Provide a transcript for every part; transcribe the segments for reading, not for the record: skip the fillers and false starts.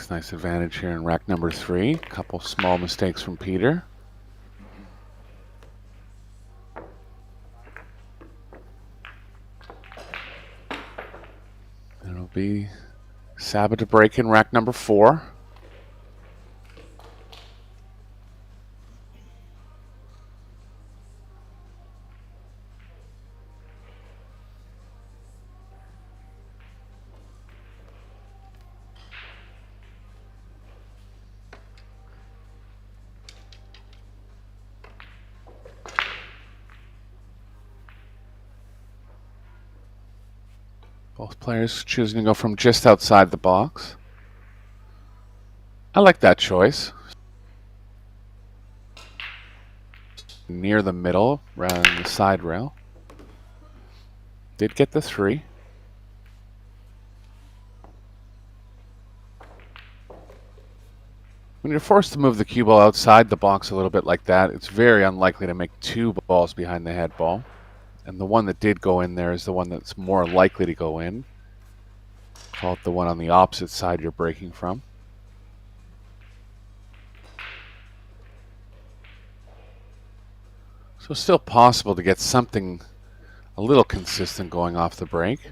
takes nice advantage here in rack number 3. A couple small mistakes from Peter. It'll be Saba to break in rack number 4. Both players choosing to go from just outside the box. I like that choice. Near the middle rather than the side rail. Did get the 3. When you're forced to move the cue ball outside the box a little bit like that, it's very unlikely to make 2 balls behind the head ball. And the one that did go in there is the one that's more likely to go in. Call it the one on the opposite side you're breaking from. So still possible to get something a little consistent going off the break.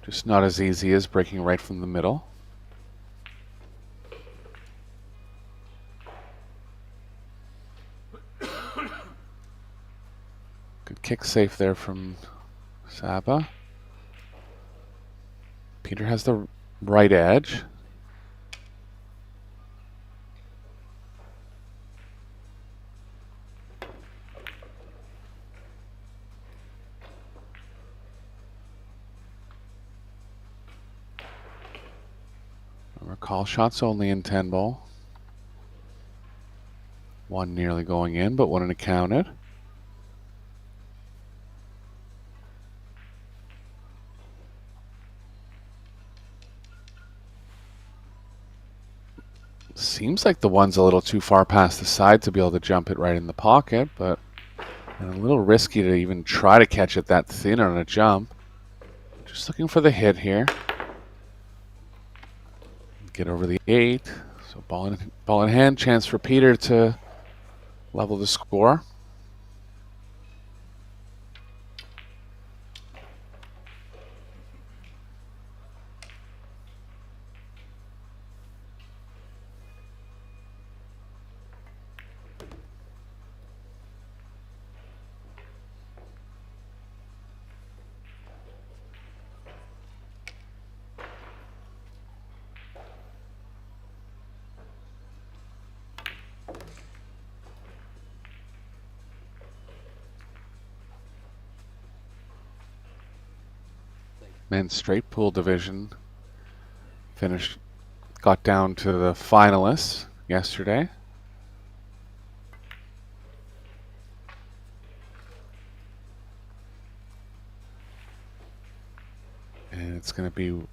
Just not as easy as breaking right from the middle. Good kick safe there from Saba. Peter has the right edge. Recall shots only in 10 ball. One nearly going in, but wouldn't have counted. Seems like the one's a little too far past the side to be able to jump it right in the pocket, but and a little risky to even try to catch it that thin on a jump. Just looking for the hit here. Get over the 8. So ball in hand, chance for Peter to level the score. Men's straight pool division got down to the finalists yesterday. And it's going to be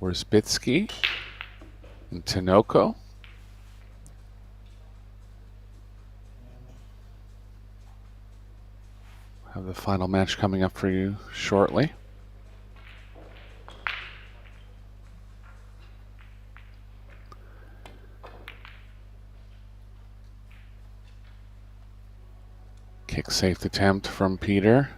Worsbitsky and Tinoco. Have the final match coming up for you shortly. Kick safe attempt from Peter.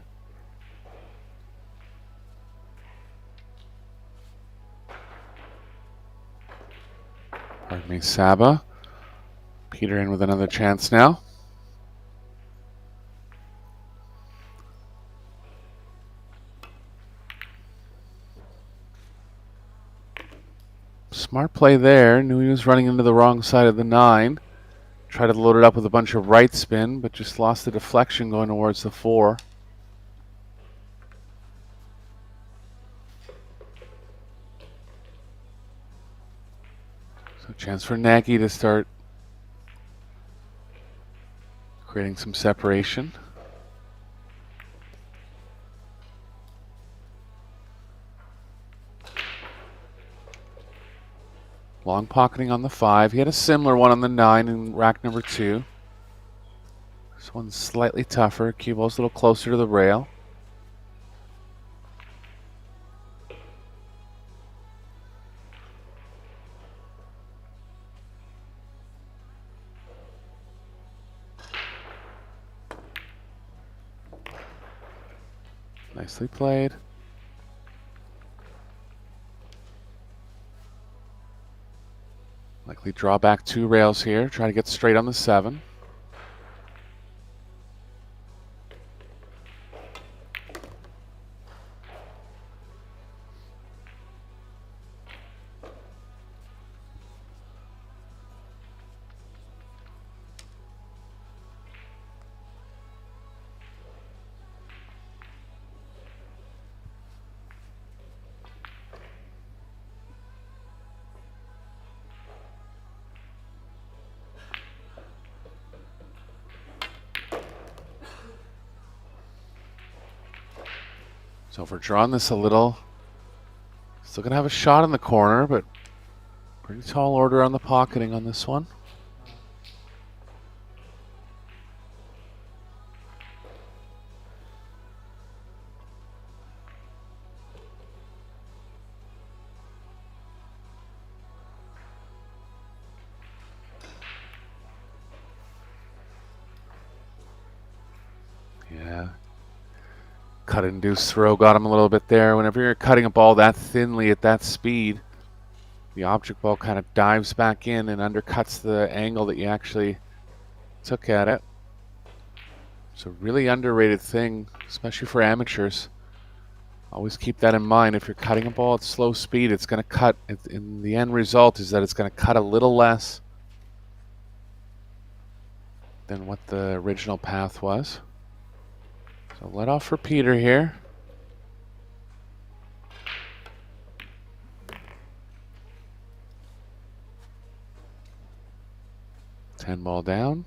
Pardon me, Saba. Peter in with another chance now. Smart play there. Knew he was running into the wrong side of the 9. Tried to load it up with a bunch of right spin, but just lost the deflection going towards the 4. So chance for Naggie to start creating some separation. Long pocketing on the 5. He had a similar one on the 9 in rack number 2. This one's slightly tougher. Cue ball's a little closer to the rail. Nicely played. Likely draw back 2 rails here. Try to get straight on the 7. So if we're drawing this a little, still going to have a shot in the corner, but pretty tall order on the pocketing on this one. Yeah. Cut-induced throw got him a little bit there. Whenever you're cutting a ball that thinly at that speed, the object ball kind of dives back in and undercuts the angle that you actually took at it. It's a really underrated thing, especially for amateurs. Always keep that in mind. If you're cutting a ball at slow speed, it's going to cut. In the end result is that it's going to cut a little less than what the original path was. So let off for Peter here. Ten ball down.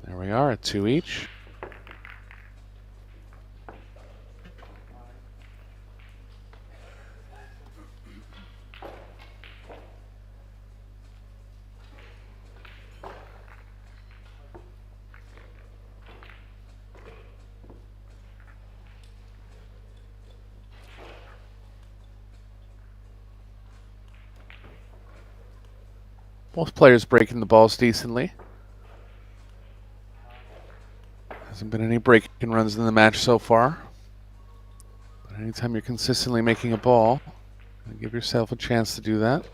There we are at 2 each. Both players breaking the balls decently. Hasn't been any break-in runs in the match so far. But anytime you're consistently making a ball, give yourself a chance to do that.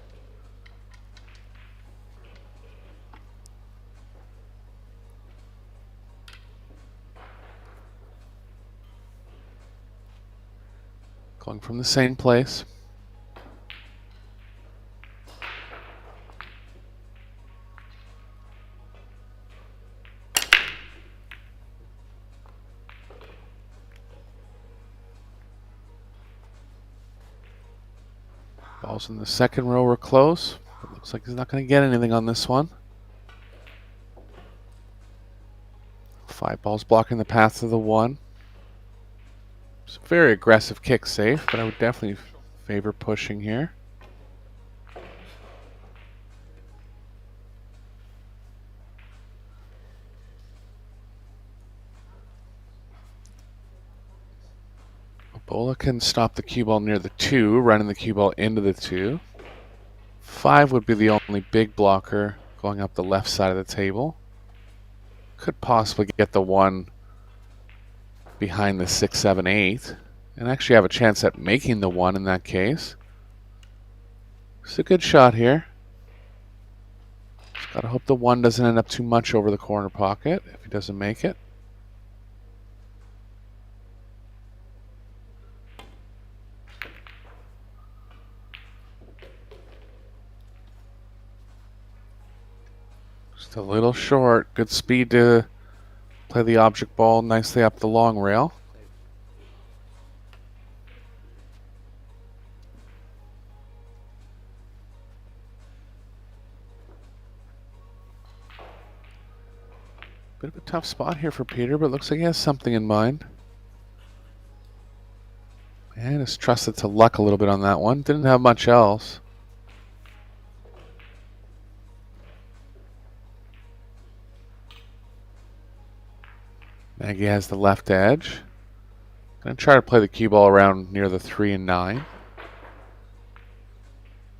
Going from the same place. Balls in the second row were close. It looks like he's not going to get anything on this one. 5 balls blocking the path to the 1. It's a very aggressive kick safe, but I would definitely favor pushing here. Bola can stop the cue ball near the 2, running the cue ball into the 2. 5 would be the only big blocker going up the left side of the table. Could possibly get the 1 behind the 6, 7, 8, and actually have a chance at making the 1 in that case. It's a good shot here. Just gotta hope the 1 doesn't end up too much over the corner pocket if he doesn't make it. Just a little short. Good speed to play the object ball nicely up the long rail. Bit of a tough spot here for Peter, but it looks like he has something in mind. And just trusted to luck a little bit on that one. Didn't have much else. Naggie has the left edge. Gonna try to play the cue ball around near the 3 and 9.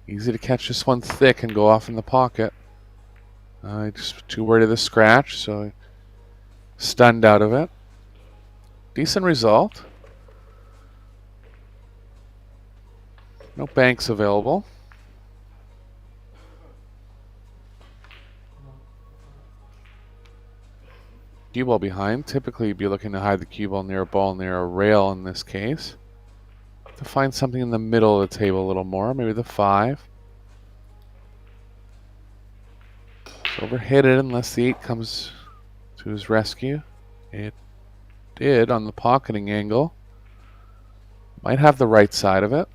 Easy to catch this one thick and go off in the pocket. Just too worried of the scratch, so stunned out of it. Decent result. No banks available. Cue ball behind. Typically, you'd be looking to hide the cue ball near a ball near a rail in this case. To find something in the middle of the table a little more, maybe the 5. Overhit it unless the 8 comes to his rescue. It did on the pocketing angle. Might have the right side of it.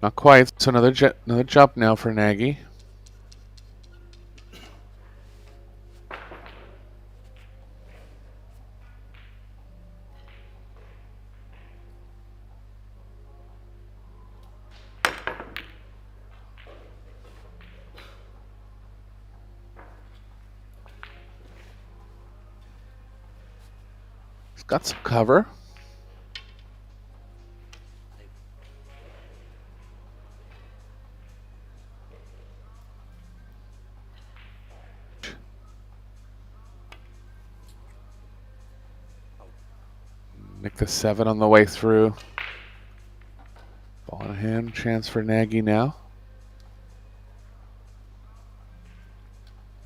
Not quite. So another jump now for Naggie. He's got some cover. Nick the 7 on the way through. Ball in hand, chance for Naggie now.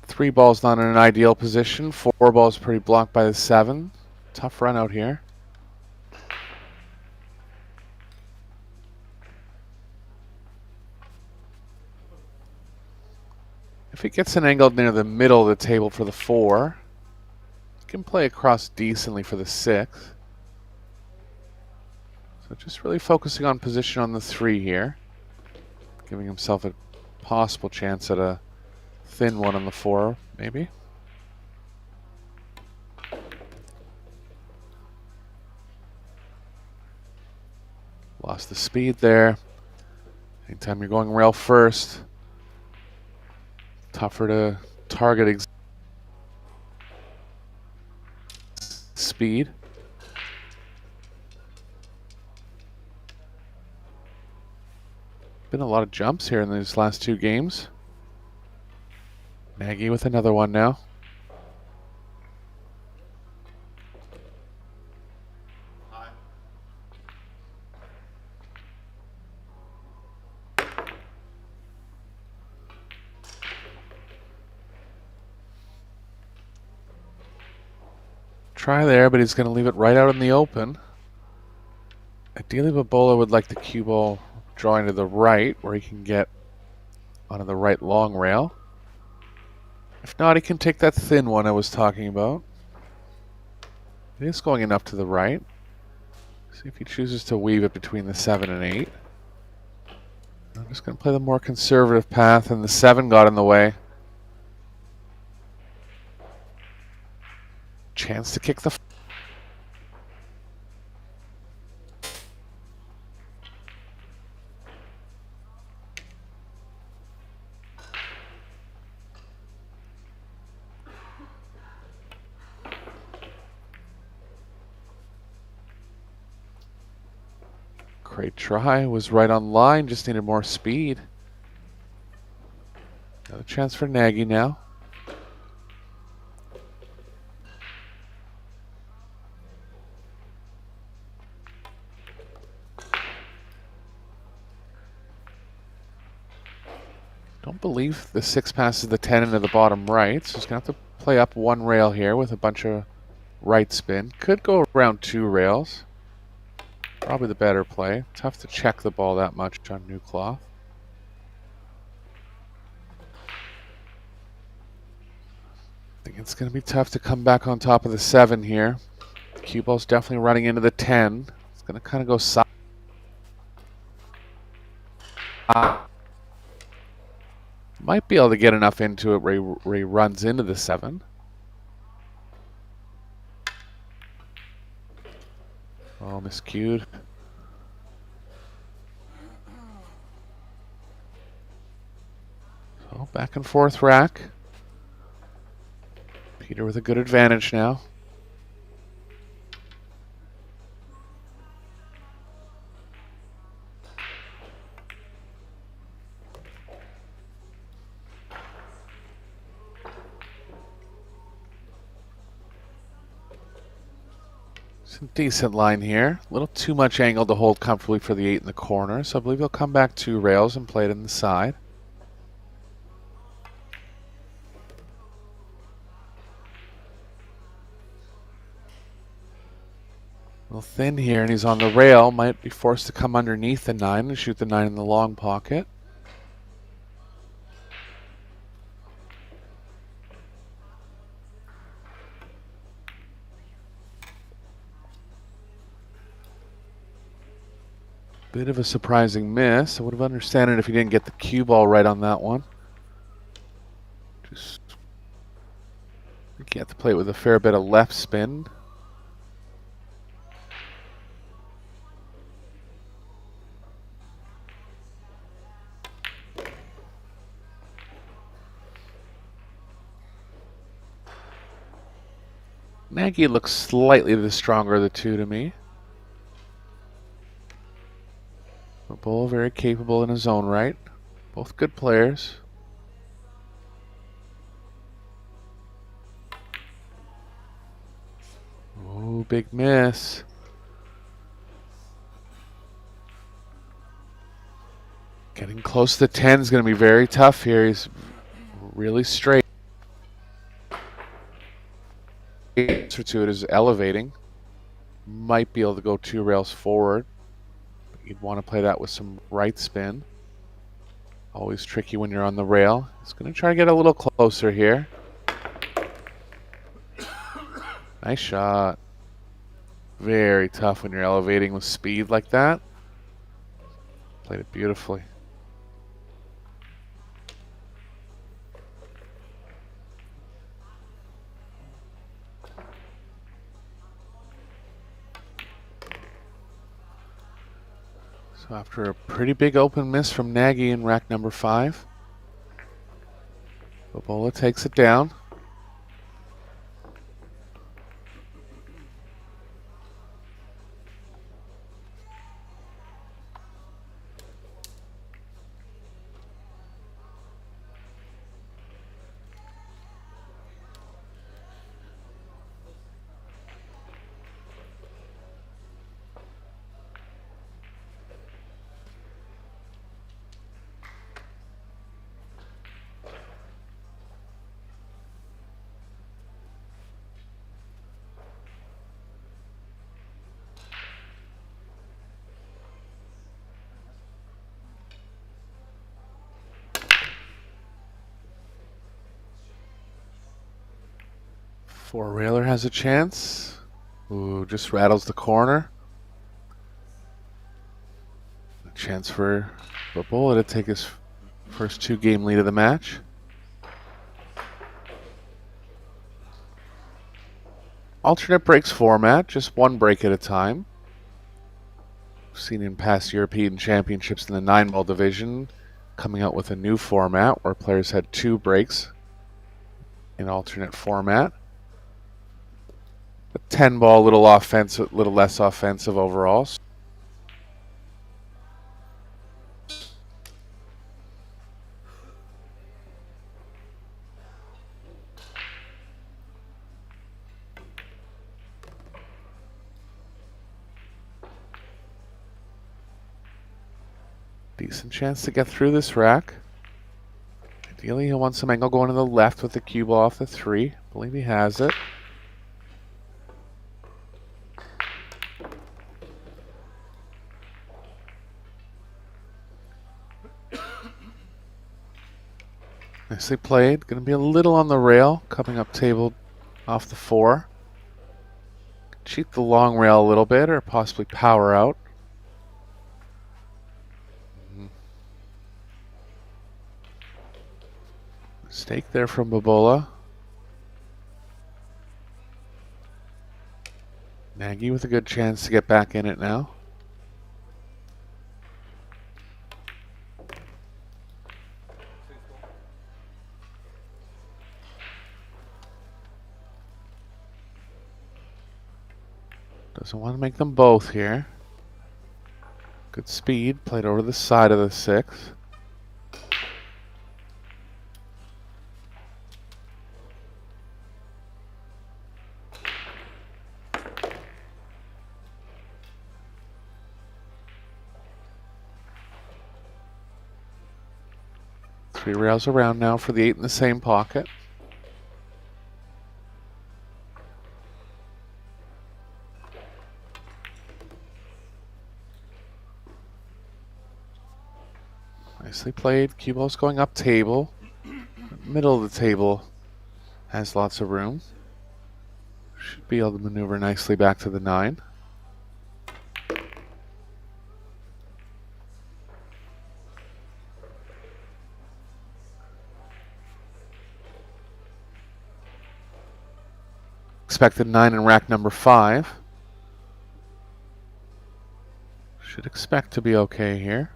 3 balls not in an ideal position. 4 balls pretty blocked by the 7. Tough run out here. If he gets an angle near the middle of the table for the 4, he can play across decently for the 6. So just really focusing on position on the 3 here. Giving himself a possible chance at a thin one on the 4, maybe. Lost the speed there. Anytime you're going rail first, tougher to target speed. Been a lot of jumps here in these last 2 games. Naggie with another one now. Try there, but he's going to leave it right out in the open. Ideally, Bola would like the cue ball drawing to the right, where he can get onto the right long rail. If not, he can take that thin one I was talking about. It is going enough to the right. See if he chooses to weave it between the 7 and 8. I'm just going to play the more conservative path, and the 7 got in the way. Chance to kick the... Great try, was right on line, just needed more speed. Another chance for Naggie now. Don't believe the 6 passes the 10 into the bottom right, so he's going to have to play up 1 rail here with a bunch of right spin. Could go around 2 rails. Probably the better play. Tough to check the ball that much on new cloth. I think it's going to be tough to come back on top of the 7 here. The cue ball's definitely running into the 10. It's going to kind of go side. Might be able to get enough into it where he runs into the 7. Oh, miscued. So back and forth rack. Peter with a good advantage now. Some decent line here. A little too much angle to hold comfortably for the 8 in the corner, so I believe he'll come back 2 rails and play it in the side. A little thin here, and he's on the rail. Might be forced to come underneath the 9 and shoot the 9 in the long pocket. Bit of a surprising miss. I would have understood it if he didn't get the cue ball right on that one. Just, I think you have to play it with a fair bit of left spin. Naggie looks slightly the stronger of the two to me. Bola very capable in his own right. Both good players. Oh, big miss. Getting close to 10 is going to be very tough here. He's really straight. The answer to it is elevating. Might be able to go 2 rails forward. You'd want to play that with some right spin. Always tricky when you're on the rail. He's going to try to get a little closer here. Nice shot. Very tough when you're elevating with speed like that. Played it beautifully. So after a pretty big open miss from Naggie in rack number 5, Bola takes it down. Four railer has a chance. Ooh, just rattles the corner. A chance for Bola to take his first 2-game lead of the match. Alternate breaks format, just 1 break at a time. We've seen in past European championships in the 9-ball division coming out with a new format where players had 2 breaks in alternate format. The 10-ball, little offensive, little less offensive overall. Decent chance to get through this rack. Ideally, he'll want some angle going to the left with the cue ball off the 3. I believe he has it. Nicely played. Going to be a little on the rail, coming up table off the 4. Cheat the long rail a little bit, or possibly power out. Mistake there from Bola. Naggie with a good chance to get back in it now. Doesn't want to make them both here. Good speed, played over the side of the 6. 3 rails around now for the 8 in the same pocket. Nicely played. Cue ball's going up table. Middle of the table has lots of room. Should be able to maneuver nicely back to the 9. Expected 9 in rack number 5. Should expect to be okay here.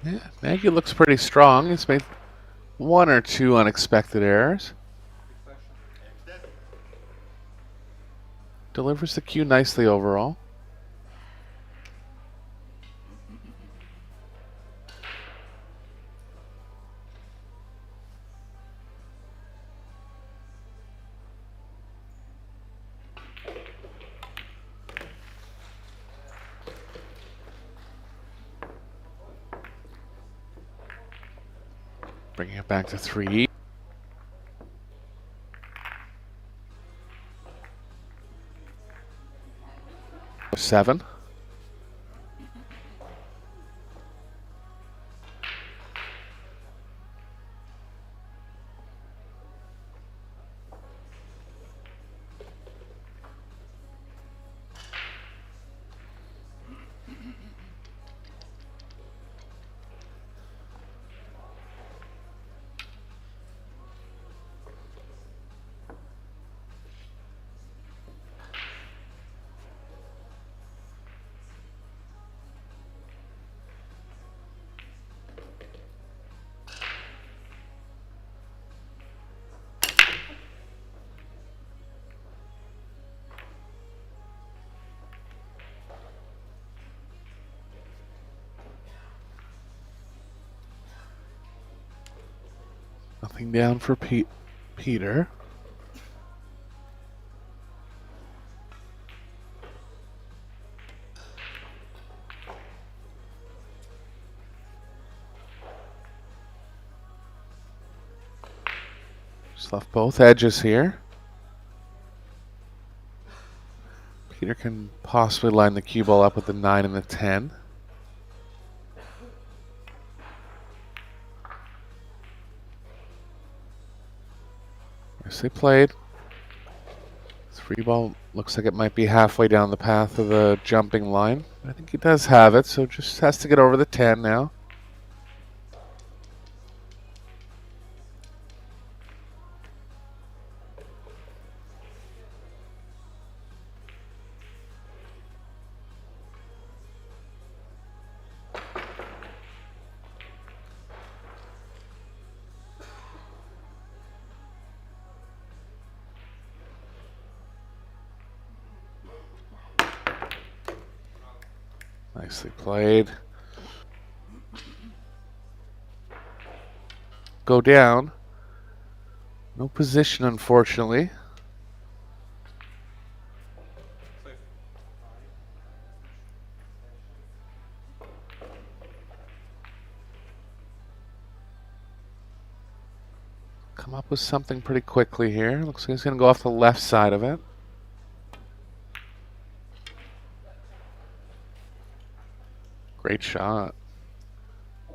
Yeah, Naggie looks pretty strong. He's made 1 or 2 unexpected errors. Delivers the cue nicely overall. Bringing it back to 3. Seven. Nothing down for Peter. Just left both edges here. Peter can possibly line the cue ball up with the 9 and the 10. Nicely played. 3 ball looks like it might be halfway down the path of the jumping line. I think he does have it, so just has to get over the 10 now. Nicely played. Go down. No position, unfortunately. Come up with something pretty quickly here. Looks like he's going to go off the left side of it. Great shot.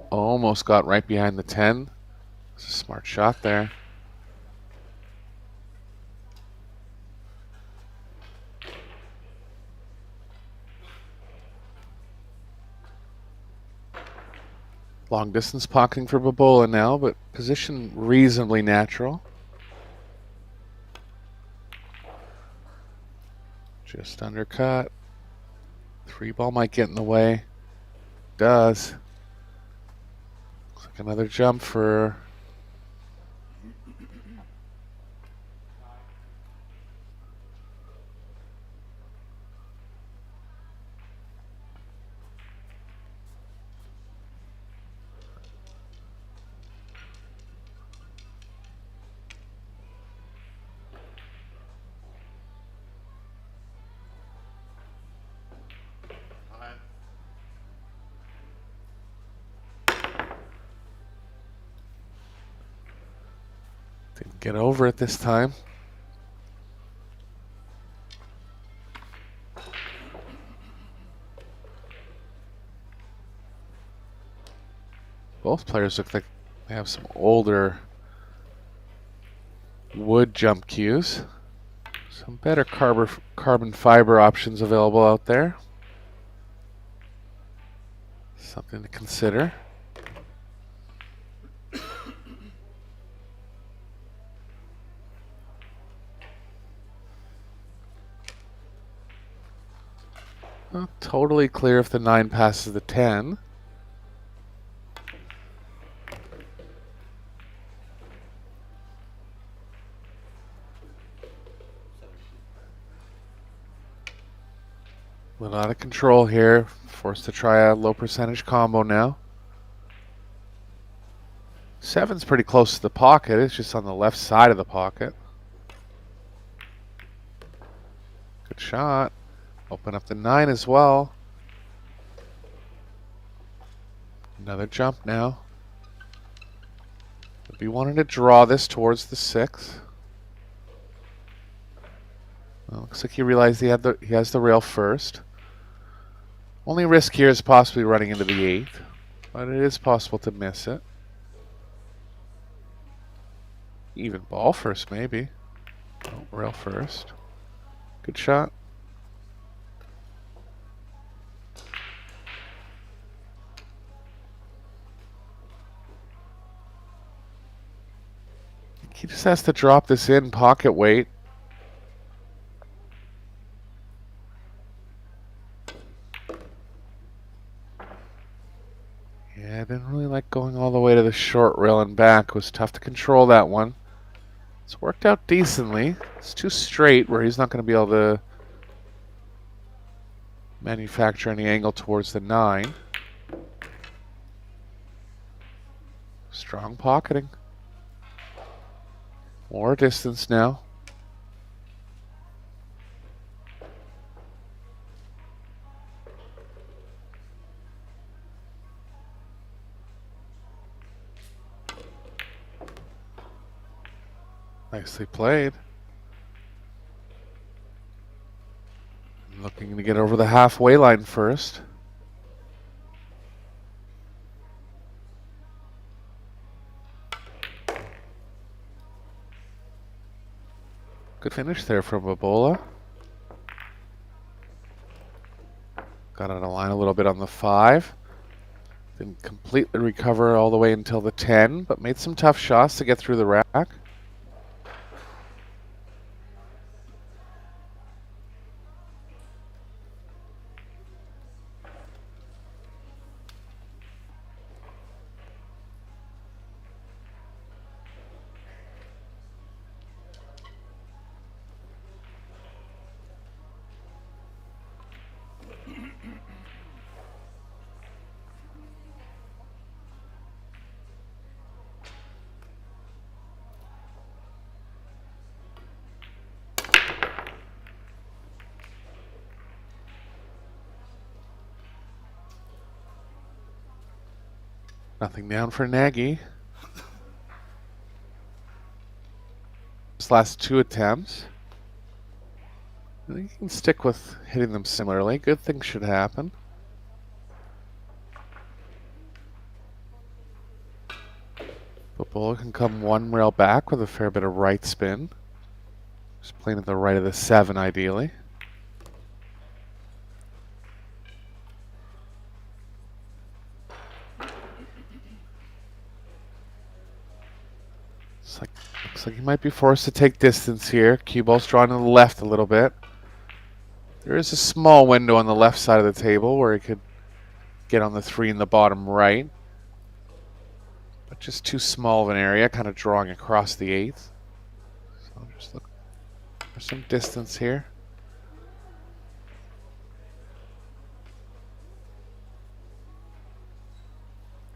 Almost got right behind the 10. It's a smart shot there. Long distance pocketing for Bola now, but position reasonably natural. Just undercut. 3 ball might get in the way. Does. Looks like another jump for Didn't get over it this time. Both players look like they have some older wood jump cues. Some better carbon fiber options available out there. Something to consider. Not totally clear if the 9 passes the 10. A little out of control here. Forced to try a low percentage combo now. 7's pretty close to the pocket. It's just on the left side of the pocket. Good shot. Open up the 9 as well. Another jump now. Would be wanting to draw this towards the 6. Well, looks like he realized he has the rail first. Only risk here is possibly running into the 8, but it is possible to miss it. Even ball first, maybe. Oh, rail first. Good shot. He just has to drop this in pocket weight. Yeah, I didn't really like going all the way to the short rail and back. It was tough to control that one. It's worked out decently. It's too straight where he's not going to be able to manufacture any angle towards the 9. Strong pocketing. More distance now. Nicely played. Looking to get over the halfway line first. Good finish there from Bola. Got out of line a little bit on the 5. Didn't completely recover all the way until the 10, but made some tough shots to get through the rack. Nothing down for Naggie. His last 2 attempts. I think he can stick with hitting them similarly. Good things should happen. But Bola can come 1 rail back with a fair bit of right spin. Just playing at the right of the 7 ideally. Looks like he might be forced to take distance here. Cue ball's drawn to the left a little bit. There is a small window on the left side of the table where he could get on the 3 in the bottom right. But just too small of an area, kind of drawing across the 8th. So I'll just look for some distance here.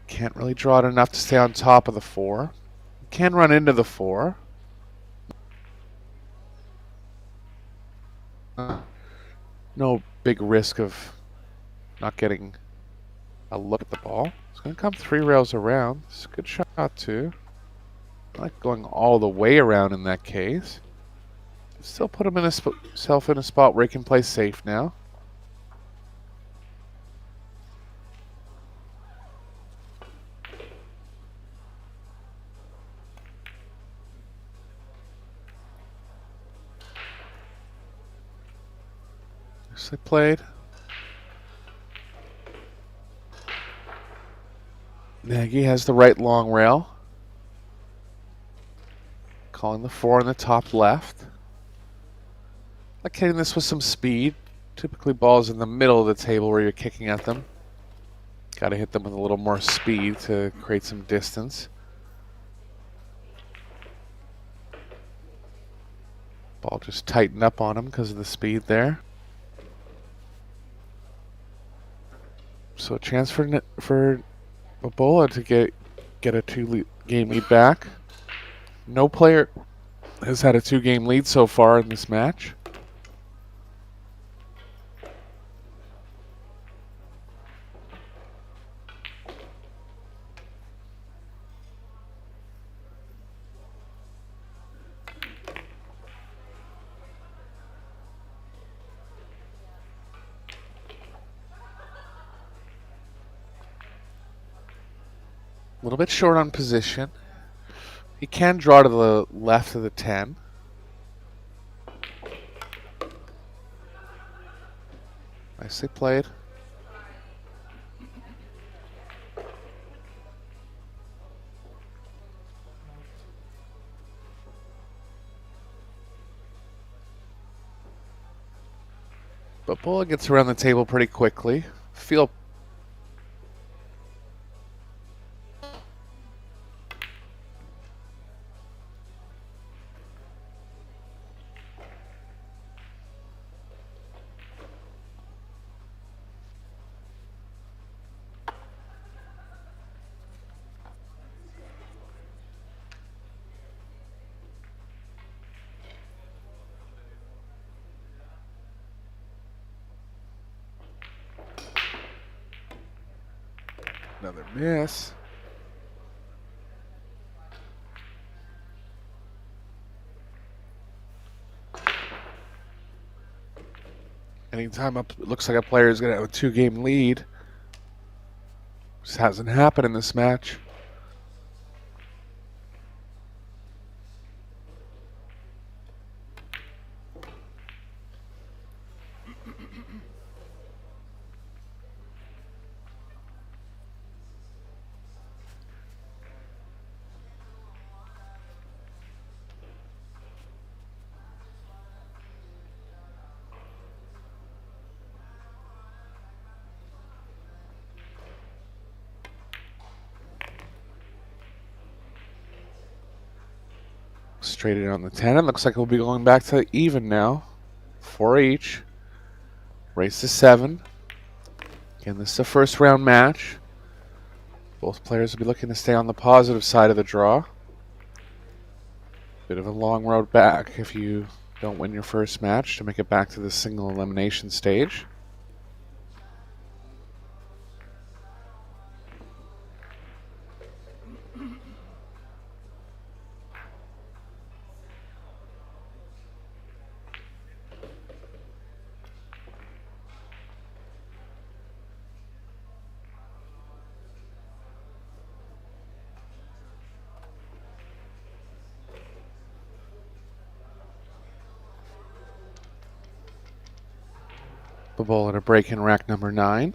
Can't really draw it enough to stay on top of the 4. Can run into the 4. No big risk of not getting a look at the ball. It's going to come 3 rails around. It's a good shot too. I like going all the way around in that case. Still put himself in a spot where he can play safe now. Nicely played. Naggie has the right long rail. Calling the 4 in the top left. Like hitting this with some speed. Typically balls in the middle of the table where you're kicking at them. Got to hit them with a little more speed to create some distance. Ball just tightened up on him because of the speed there. So a chance for Bola to get a 2-game lead back. No player has had a 2-game lead so far in this match. A little bit short on position. He can draw to the left of the 10. Nicely played. But Bola gets around the table pretty quickly. Feel another miss. Anytime it looks like a player is going to have a 2-game lead. Just hasn't happened in this match. Straight in on the 10. It looks like we'll be going back to even now. 4 each. Race to 7. Again, this is a first round match. Both players will be looking to stay on the positive side of the draw. Bit of a long road back if you don't win your first match to make it back to the single elimination stage. The ball at a break in rack number 9.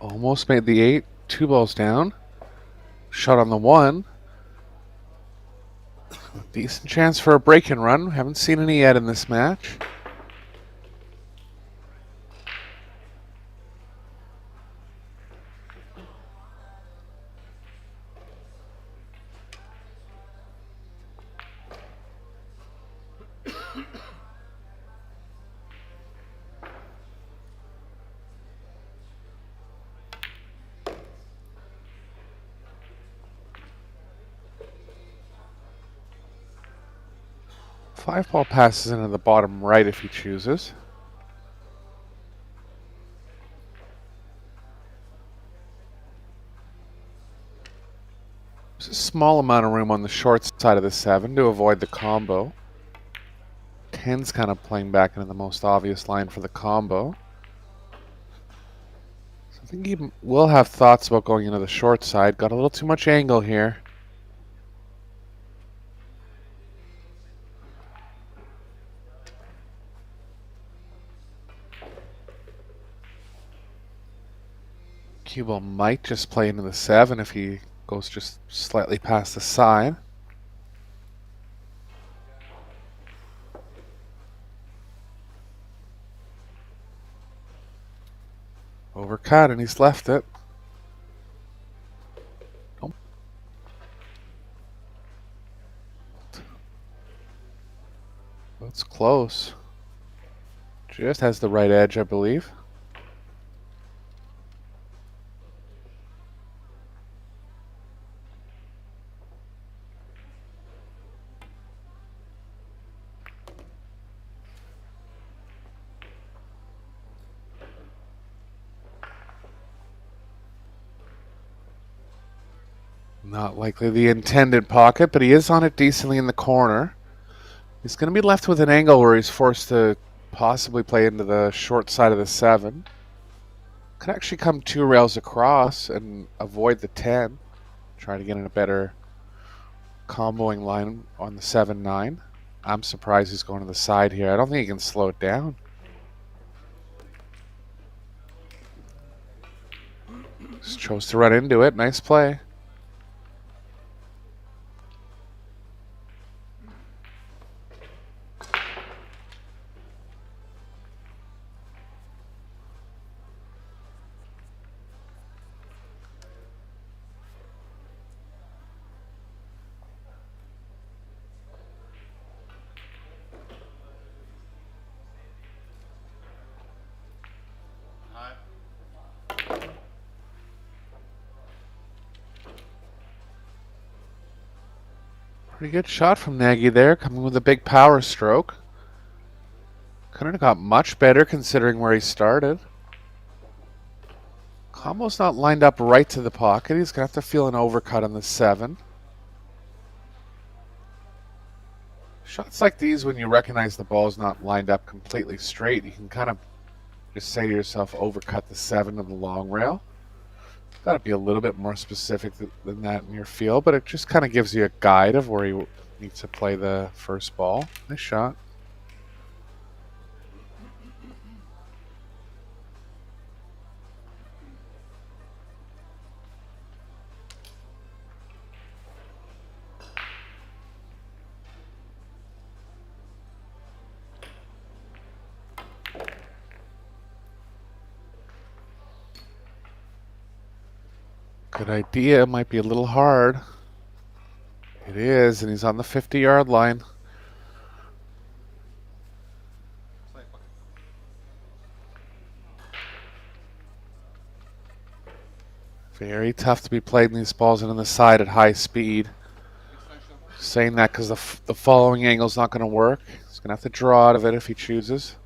Almost made the 8. 2 balls down. Shot on the 1. Decent chance for a break and run. Haven't seen any yet in this match. 5 ball passes into the bottom right if he chooses. There's a small amount of room on the short side of the 7 to avoid the combo. 10's kind of playing back into the most obvious line for the combo. So I think he will have thoughts about going into the short side. Got a little too much angle here. Cue ball might just play into the 7 if he goes just slightly past the side. Overcut, and he's left it. Nope. That's close. Just has the right edge, I believe. Not likely the intended pocket, but he is on it decently in the corner. He's going to be left with an angle where he's forced to possibly play into the short side of the 7. Could actually come 2 rails across and avoid the 10. Try to get in a better comboing line on the 7-9. I'm surprised he's going to the side here. I don't think he can slow it down. Just chose to run into it. Nice play. Pretty good shot from Naggie there, coming with a big power stroke. Couldn't have got much better considering where he started. Combo's not lined up right to the pocket. He's going to have to feel an overcut on the 7. Shots like these, when you recognize the ball's not lined up completely straight, you can kind of just say to yourself, overcut the 7 of the long rail. Got to be a little bit more specific than that in your feel, but it just kind of gives you a guide of where you need to play the first ball. Nice shot. Good idea. Might be a little hard. It is, and he's on the 50-yard line. Very tough to be playing these balls into the side at high speed. Saying that because the following angle's not going to work. He's going to have to draw out of it if he chooses.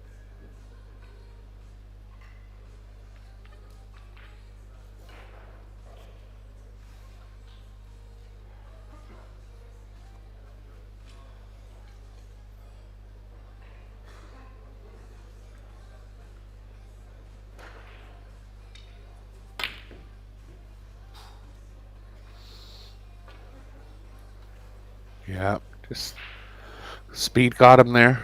Yeah, just speed got him there.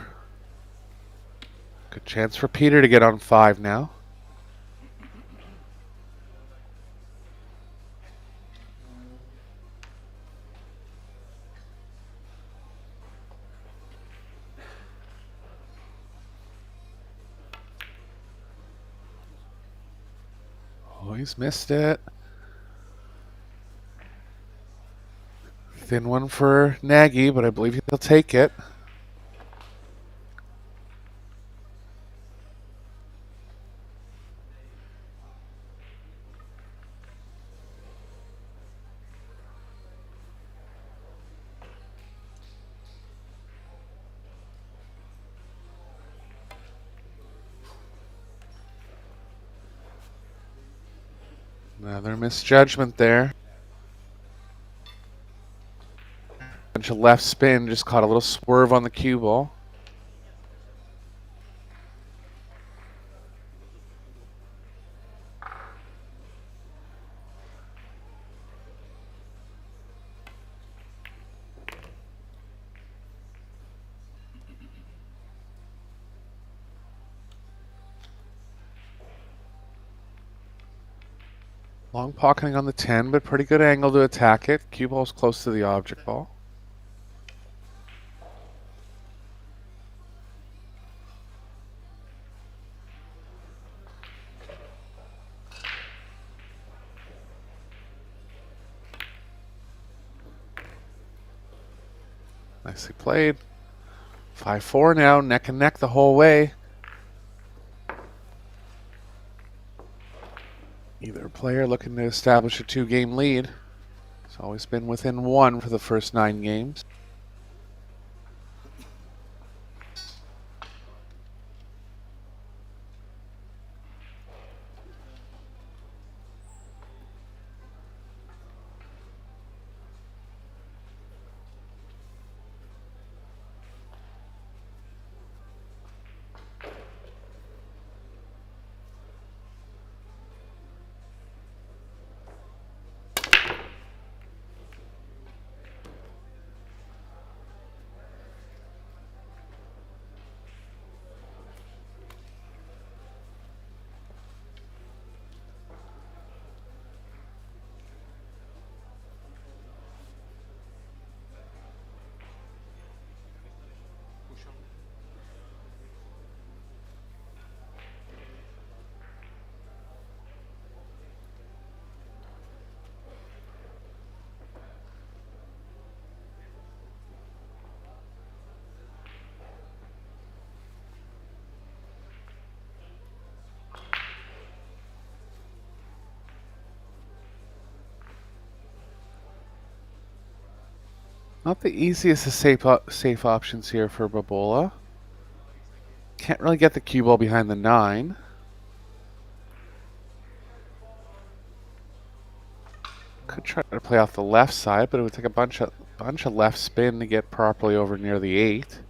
Good chance for Peter to get on 5 now. Oh, he's missed it. Thin one for Naggie, but I believe he'll take it. Another misjudgment there. Bunch of left spin, just caught a little swerve on the cue ball. Long pocketing on the 10, but pretty good angle to attack it. Cue ball's close to the object ball. Nicely played. 5-4 now, neck and neck the whole way. Either player looking to establish a 2-game lead. It's always been within 1 for the first 9 games. Not the easiest of safe options here for Bola. Can't really get the cue ball behind the 9. Could try to play off the left side, but it would take a bunch of left spin to get properly over near the 8.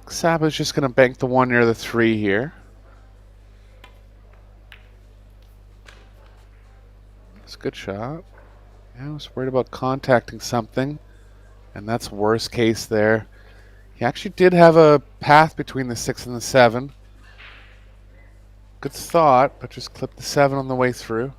Saba's just going to bank the 1 near the 3 here. It's a good shot. Yeah, I was worried about contacting something, and that's worst case there. He actually did have a path between the 6 and the 7. Good thought, but just clipped the 7 on the way through.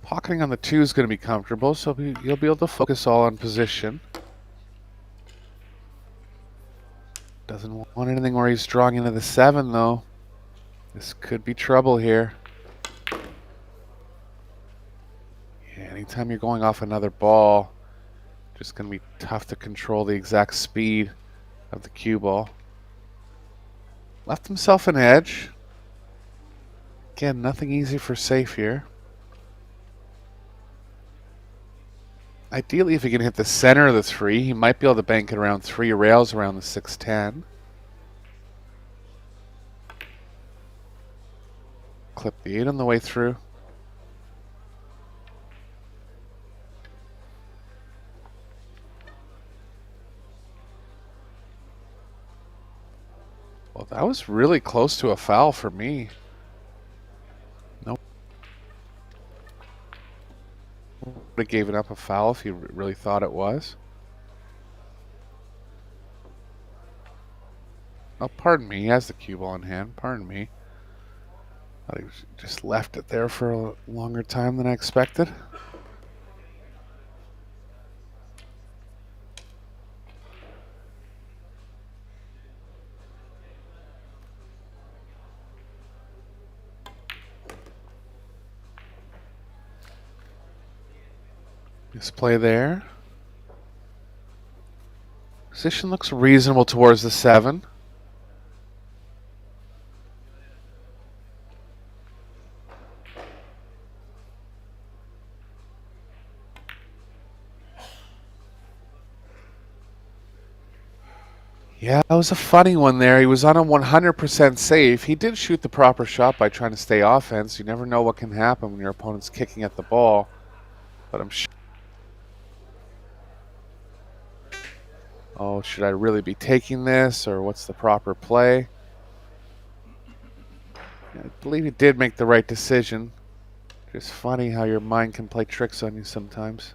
Pocketing on the 2 is going to be comfortable, so you'll be able to focus all on position. Doesn't want anything where he's drawing into the 7, though. This could be trouble here. Yeah, anytime you're going off another ball, just going to be tough to control the exact speed of the cue ball. Left himself an edge. Again, nothing easy for safe here. Ideally, if he can hit the center of the 3, he might be able to bank it around 3 rails around the 6-10. Clip the 8 on the way through. Well, that was really close to a foul for me. Nope. Would have given up a foul if he really thought it was. Oh, pardon me. He has the cue ball in hand. Pardon me. I just left it there for a longer time than I expected. Display there. Position looks reasonable towards the 7. Yeah, it was a funny one there. He was on a 100% safe. He did shoot the proper shot by trying to stay offense. You never know what can happen when your opponent's kicking at the ball. But I'm sure. Oh, should I really be taking this, or what's the proper play? Yeah, I believe he did make the right decision. Just funny how your mind can play tricks on you sometimes.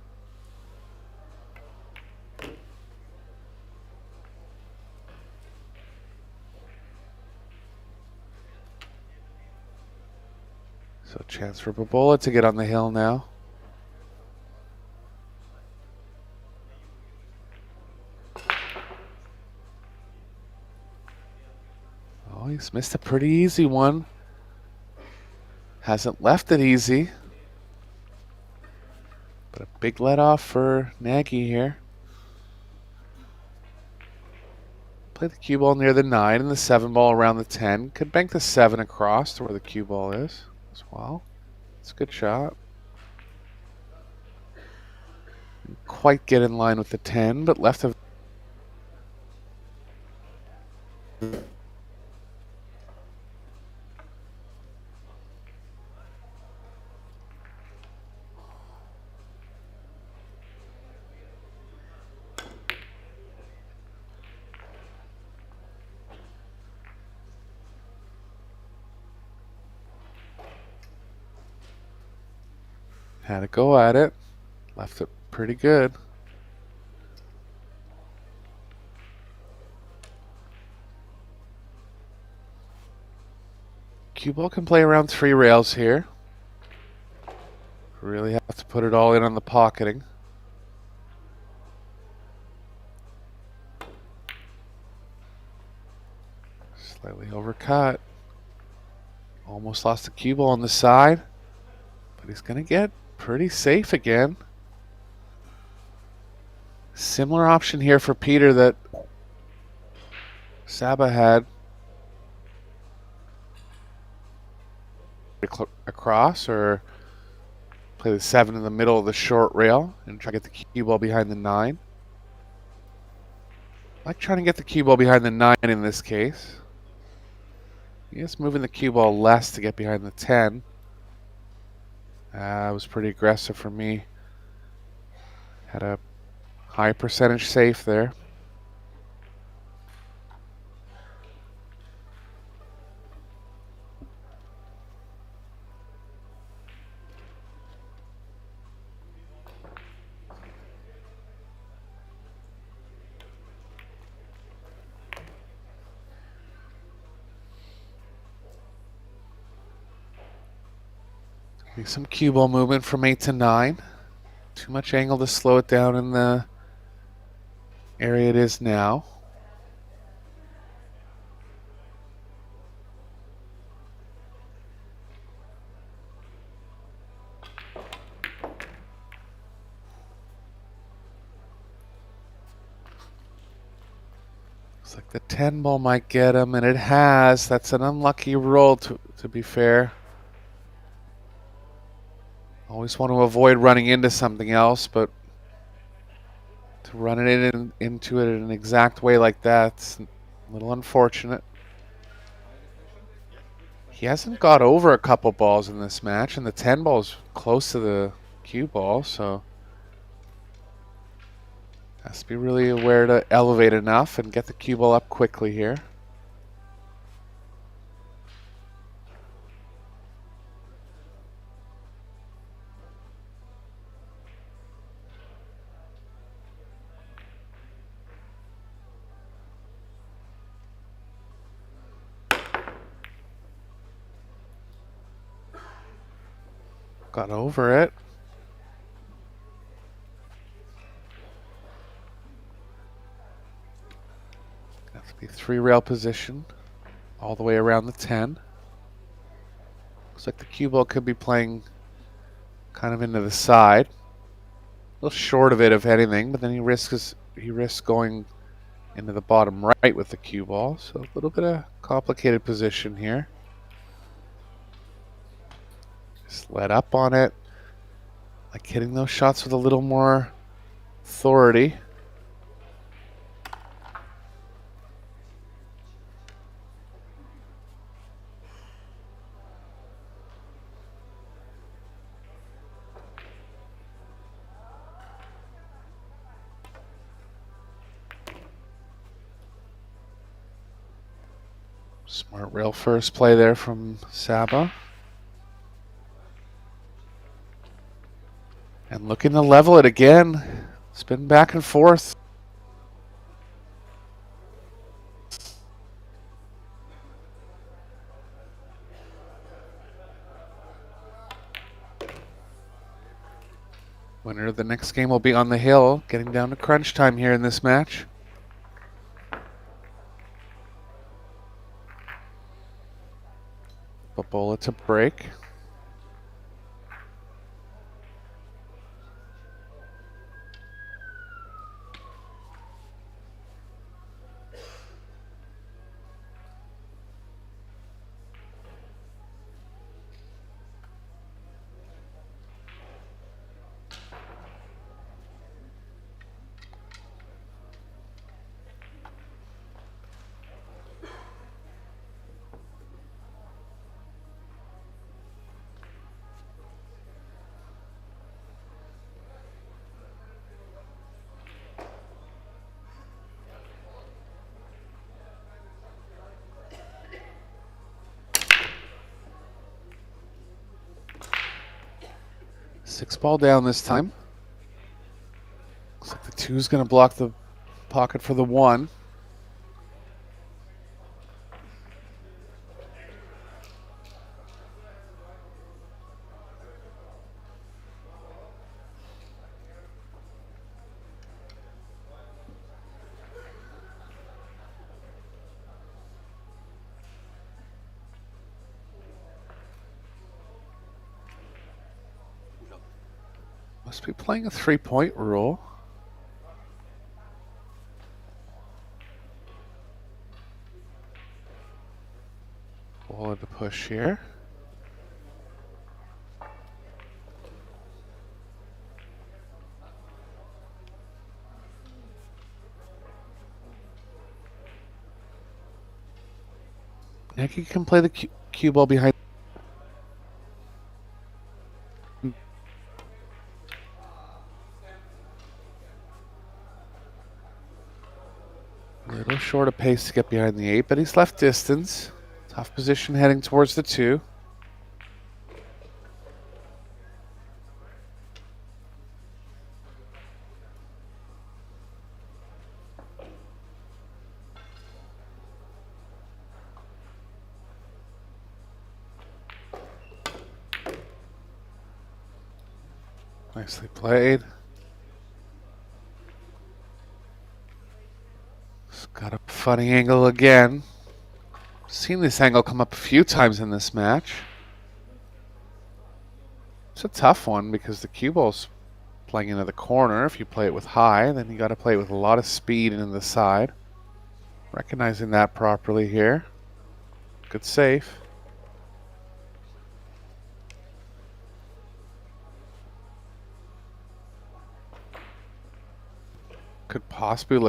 So chance for Bola to get on the hill now. Oh, he's missed a pretty easy one. Hasn't left it easy. But a big let off for Naggie here. Play the cue ball near the 9 and the 7 ball around the 10. Could bank the 7 across to where the cue ball is as well. It's a good shot. Didn't quite get in line with the 10, but left of. Had a go at it. Left it pretty good. Cue ball can play around 3 rails here. Really have to put it all in on the pocketing. Slightly overcut. Almost lost the cue ball on the side. But he's going to get pretty safe again. Similar option here for Peter that Saba had. Across, or play the 7 in the middle of the short rail and try to get the cue ball behind the 9. I like trying to get the cue ball behind the 9 in this case. Yes, moving the cue ball less to get behind the 10. It was pretty aggressive for me. Had a high percentage safe there. Some cue ball movement from 8 to 9. Too much angle to slow it down in the area it is now. Looks like the 10 ball might get him, and it has. That's an unlucky roll, to be fair. Always want to avoid running into something else, but to run it into it in an exact way like that's a little unfortunate. He hasn't got over a couple balls in this match, and the 10 ball's close to the cue ball, so has to be really aware to elevate enough and get the cue ball up quickly here. Got over it. Have to be 3 rail position all the way around the 10. Looks like the cue ball could be playing kind of into the side. A little short of it, if anything, but then he risks going into the bottom right with the cue ball. So a little bit of complicated position here. Just let up on it. Like hitting those shots with a little more authority. Smart rail first play there from Saba. And looking to level it again. Spin back and forth. Winner of the next game will be on the hill, getting down to crunch time here in this match. But Bola to break. Six ball down this time. Looks like the 2's going to block the pocket for the 1. Must be playing a 3-point rule. Bola to push here. Naggie can play the cue ball behind. A little short of pace to get behind the 8, but he's left distance. Tough position heading towards the 2. Nicely played. It's got a funny angle again. Seen this angle come up a few times in this match. It's a tough one because the cue ball's playing into the corner. If you play it with high, then you got to play it with a lot of speed into the side. Recognizing that properly here. Good save. Could possibly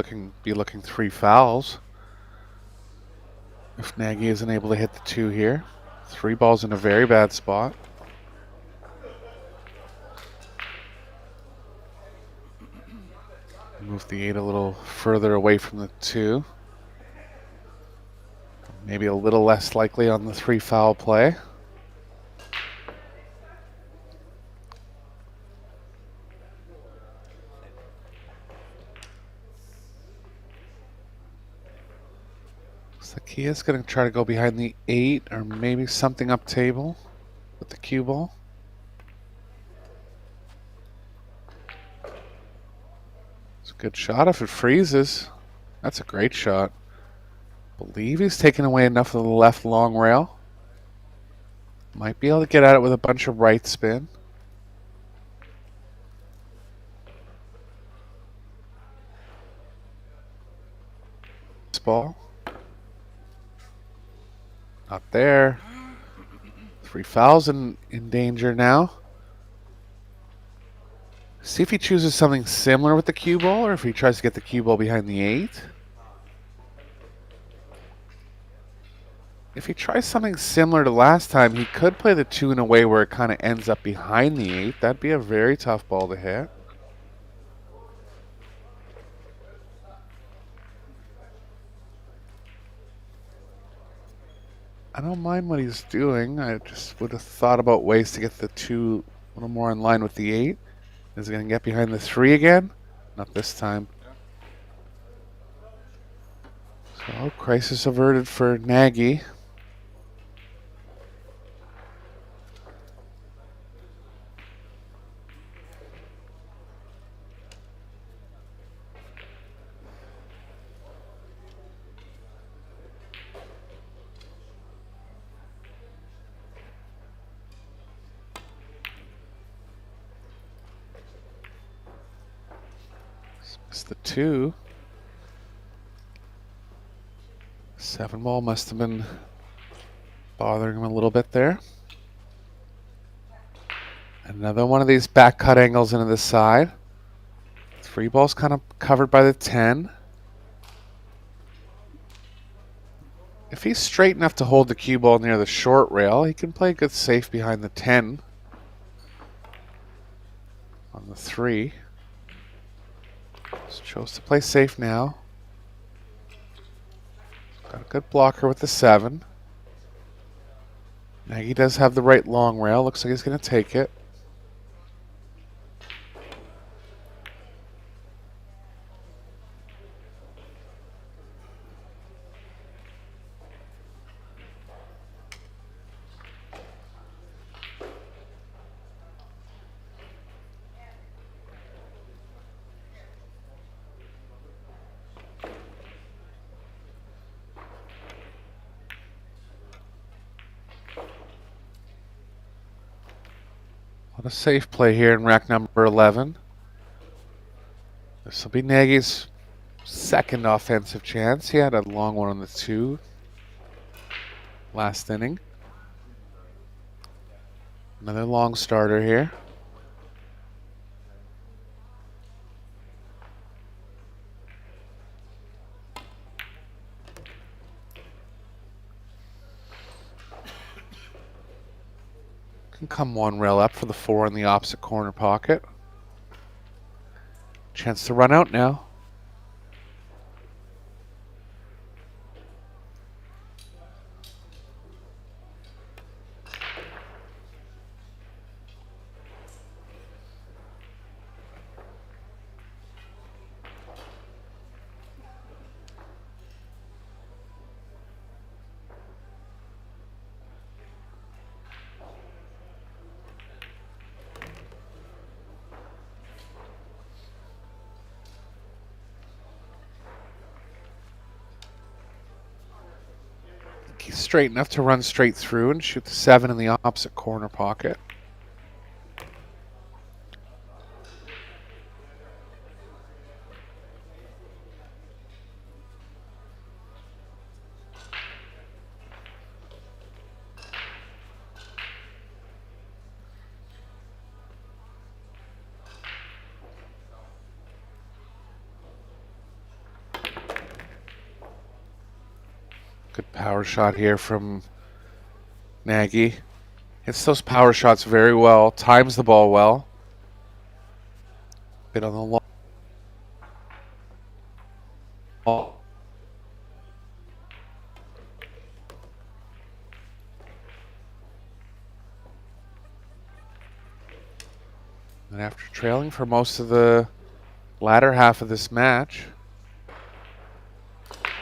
be looking 3 fouls. If Naggie isn't able to hit the 2 here. 3 balls in a very bad spot. Move the 8 a little further away from the 2. Maybe a little less likely on the 3 foul play. Looks like he is going to try to go behind the 8 or maybe something up table with the cue ball. It's a good shot if it freezes. That's a great shot. Believe he's taken away enough of the left long rail. Might be able to get at it with a bunch of right spin. This ball. Not there. 3 fouls in danger now. See if he chooses something similar with the cue ball or if he tries to get the cue ball behind the 8. If he tries something similar to last time, he could play the 2 in a way where it kind of ends up behind the 8. That'd be a very tough ball to hit. I don't mind what he's doing. I just would have thought about ways to get the 2 a little more in line with the 8. Is he going to get behind the 3 again? Not this time. So, crisis averted for Nagy. It's the 2. 7 ball must have been bothering him a little bit there. Another one of these back cut angles into the side. 3 ball's kind of covered by the 10. If he's straight enough to hold the cue ball near the short rail, he can play a good safe behind the 10 on the 3. Just chose to play safe now. Got a good blocker with the 7. Nagy does have the right long rail. Looks like he's going to take it. What a safe play here in rack number 11. This will be Nagy's second offensive chance. He had a long one on the 2 last inning. Another long starter here. Can come 1 rail up for the 4 in the opposite corner pocket. Chance to run out now. He's straight enough to run straight through and shoot the 7 in the opposite corner pocket. Good power shot here from Nagy. Hits those power shots very well. Times the ball well. Bit on the long. And after trailing for most of the latter half of this match,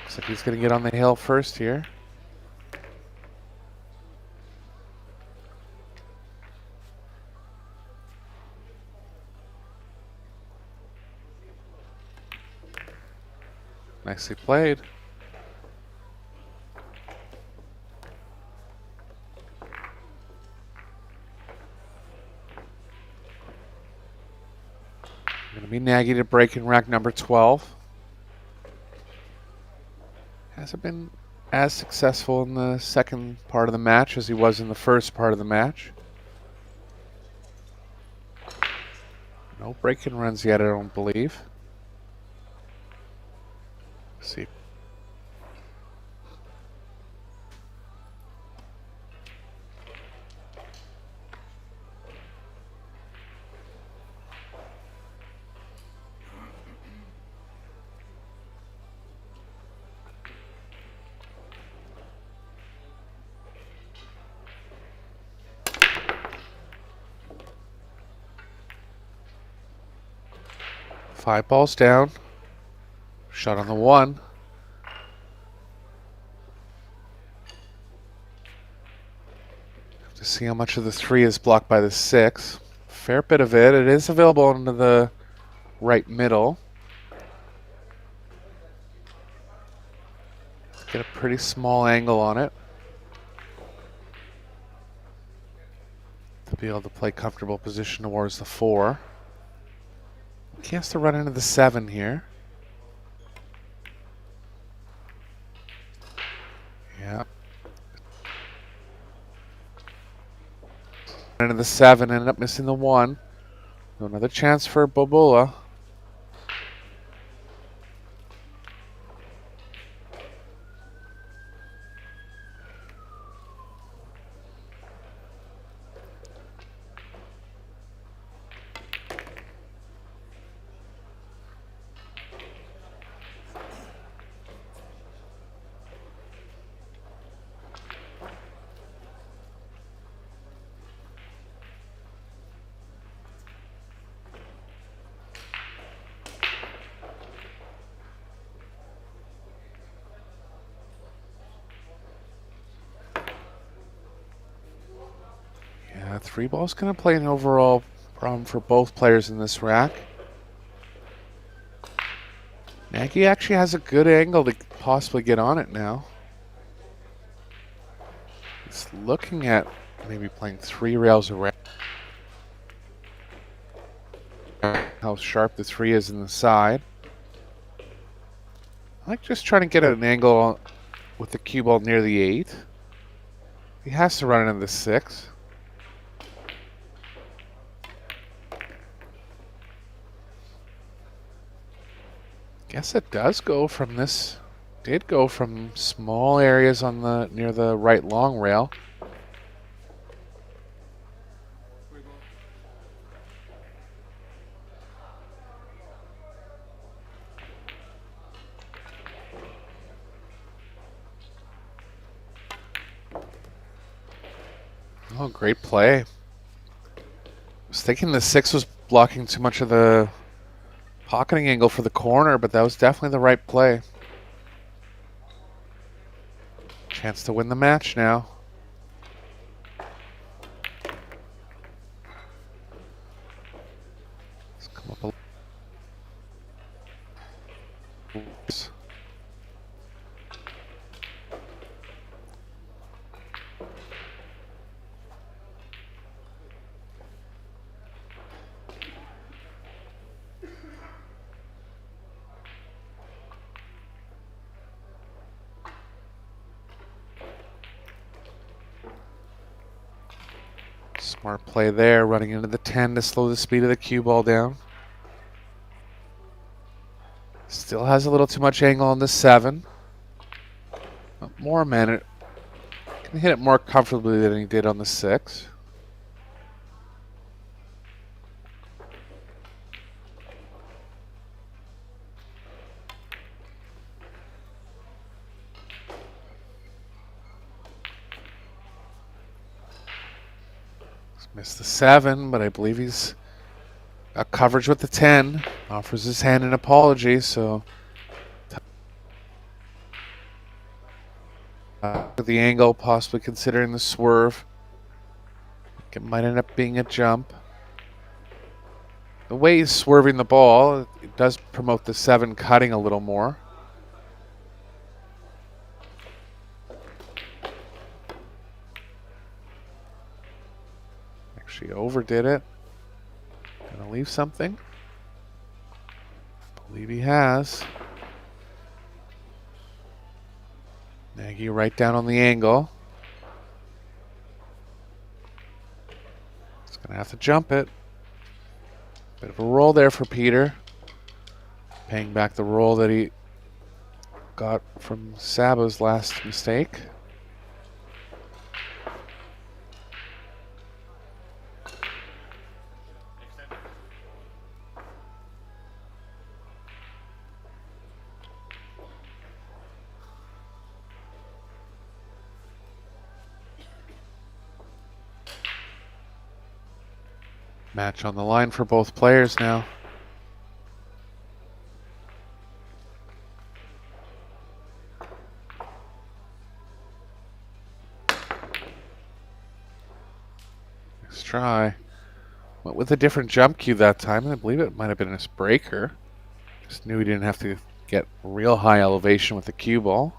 looks like he's going to get on the hill first here. Nicely played. Going to be Naggie to break in rack number 12. Hasn't been as successful in the second part of the match as he was in the first part of the match. No break-in runs yet, I don't believe. Let's see. 5 balls down. Shot on the 1. Have to see how much of the 3 is blocked by the 6. Fair bit of it. It is available into the right middle. Get a pretty small angle on it to be able to play comfortable position towards the 4. He has to run into the 7 here. Yeah. Into the 7, ended up missing the 1. So another chance for Bola. Yeah, 3 ball's going to play an overall problem for both players in this rack. Naggie actually has a good angle to possibly get on it now. He's looking at maybe playing 3 rails around. How sharp the 3 is in the side. I like just trying to get an angle with the cue ball near the 8. He has to run into the 6. Guess it does go from this. Did go from small areas on the near the right long rail. Oh, great play. I was thinking the 6 was blocking too much of the pocketing angle for the corner, but that was definitely the right play. Chance to win the match now. Let's come up a Oops. Smart play there, running into the 10 to slow the speed of the cue ball down. Still has a little too much angle on the 7. More man, can hit it more comfortably than he did on the 6. Missed the 7, but I believe he's got coverage with the 10. Offers his hand an apology, so the angle, possibly considering the swerve. It might end up being a jump. The way he's swerving the ball, it does promote the 7 cutting a little more. Actually overdid it. Gonna leave something. Believe he has. Naggie right down on the angle. He's gonna have to jump it. Bit of a roll there for Peter. Paying back the roll that he got from Saba's last mistake. Match on the line for both players now. try. Went with a different jump cue that time, and I believe it might have been a breaker. Just knew he didn't have to get real high elevation with the cue ball.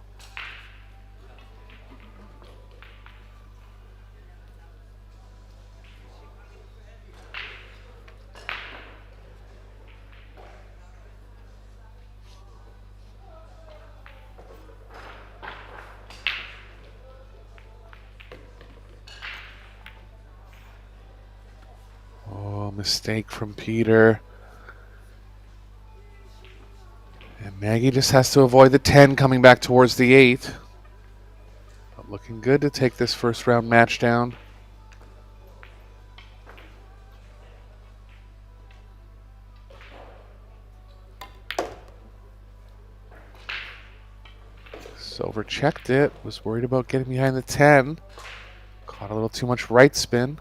Oh, mistake from Peter. And Naggie just has to avoid the 10 coming back towards the 8. But looking good to take this first round match down. Silver checked it, was worried about getting behind the 10. Caught a little too much right spin.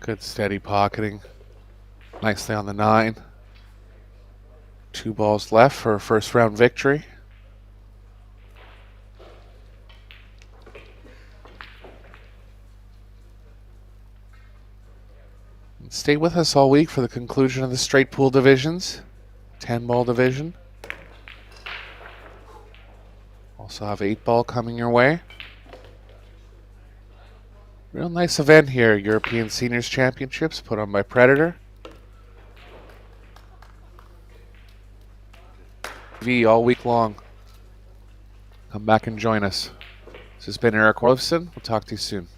Good steady pocketing. Nicely on the 9. 2 balls left for a first round victory. And stay with us all week for the conclusion of the straight pool divisions. 10-ball division. Also have 8-ball coming your way. Real nice event here, European Seniors Championships put on by Predator. TV all week long. Come back and join us. This has been Eric Wolfson. We'll talk to you soon.